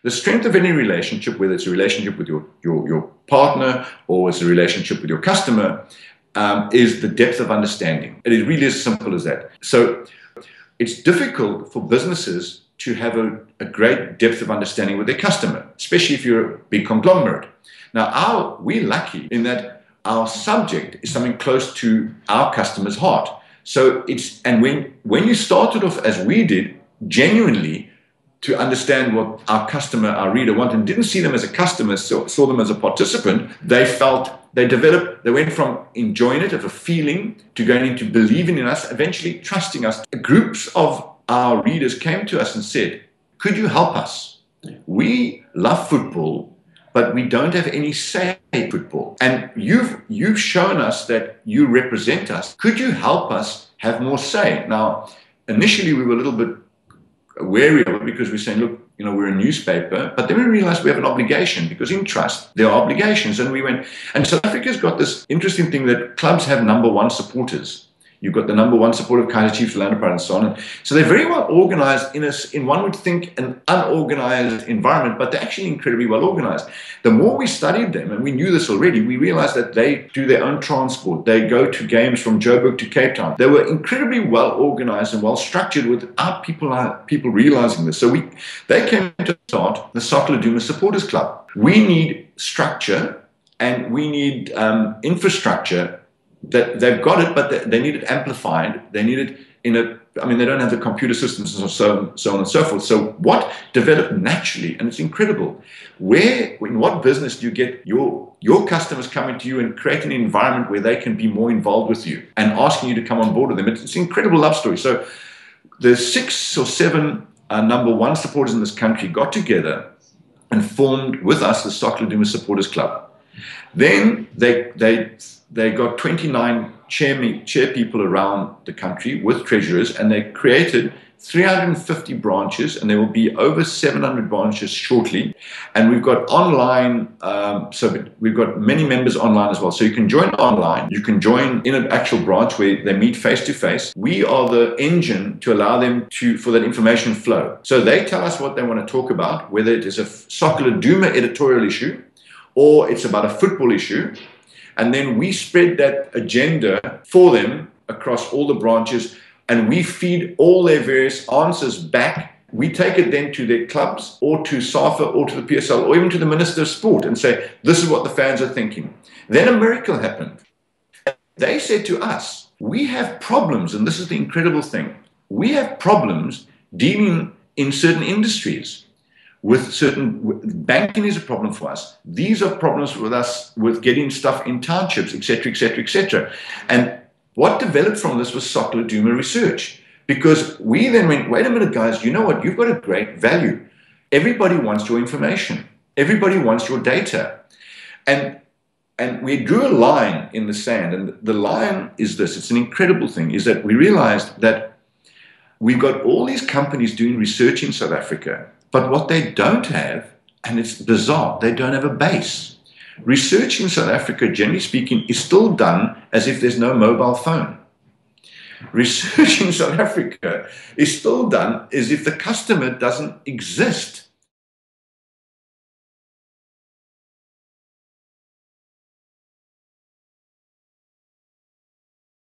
The strength of any relationship, whether it's a relationship with your partner or it's a relationship with your customer, is the depth of understanding. It is really as simple as that. So it's difficult for businesses to have a great depth of understanding with their customer, especially if you're a big conglomerate. Now, we're lucky in that our subject is something close to our customer's heart. So and when you started off as we did, genuinely to understand what our customer, our reader wanted, and didn't see them as a customer, saw them as a participant, they went from enjoying it, of a feeling, to going into believing in us, eventually trusting us. Groups of our readers came to us and said, could you help us? We love football, but we don't have any say in football. And you've shown us that you represent us. Could you help us have more say? Now, initially we were a little bit wary of it because we're saying, look, we're a newspaper, but then we realized we have an obligation, because in trust, there are obligations. And we went, and South Africa's got this interesting thing that clubs have number one supporters. You've got the number one supporter of Kaiser Chiefs, Orlando Pirates, and so on. And so they're very well organized in one would think an unorganized environment, but they're actually incredibly well organized. The more we studied them, and we knew this already, we realized that they do their own transport. They go to games from Joburg to Cape Town. They were incredibly well organized and well structured without people realizing this. So they came to start the Laduma Supporters Club. We need structure and we need infrastructure. That they've got it, but they need it amplified. They need it they don't have the computer systems and so on and so forth. So what developed naturally, and it's incredible, in what business do you get your customers coming to you and create an environment where they can be more involved with you and asking you to come on board with them? It's an incredible love story. So the 6 or 7 number one supporters in this country got together and formed with us the Laduma Supporters Club. Then they got 29 chair people around the country with treasurers, and they created 350 branches, and there will be over 700 branches shortly. And we've got online, so we've got many members online as well. So you can join online, you can join in an actual branch where they meet face to face. We are the engine to allow them for that information flow. So they tell us what they want to talk about, whether it is a Laduma editorial issue or it's about a football issue. And then we spread that agenda for them across all the branches, and we feed all their various answers back. We take it then to their clubs or to SAFA or to the PSL or even to the Minister of Sport and say, this is what the fans are thinking. Then a miracle happened. They said to us, we have problems, and this is the incredible thing. We have problems dealing in certain industries. Banking is a problem for us. These are problems with us with getting stuff in townships, etc., etc., etc. And what developed from this was Laduma research, because we then went, wait a minute, guys, you know what? You've got a great value. Everybody wants your information. Everybody wants your data. And we drew a line in the sand, and the line is this. It's an incredible thing, is that we realized that we've got all these companies doing research in South Africa, but what they don't have, and it's bizarre, they don't have a base. Research in South Africa, generally speaking, is still done as if there's no mobile phone. Research in South Africa is still done as if the customer doesn't exist.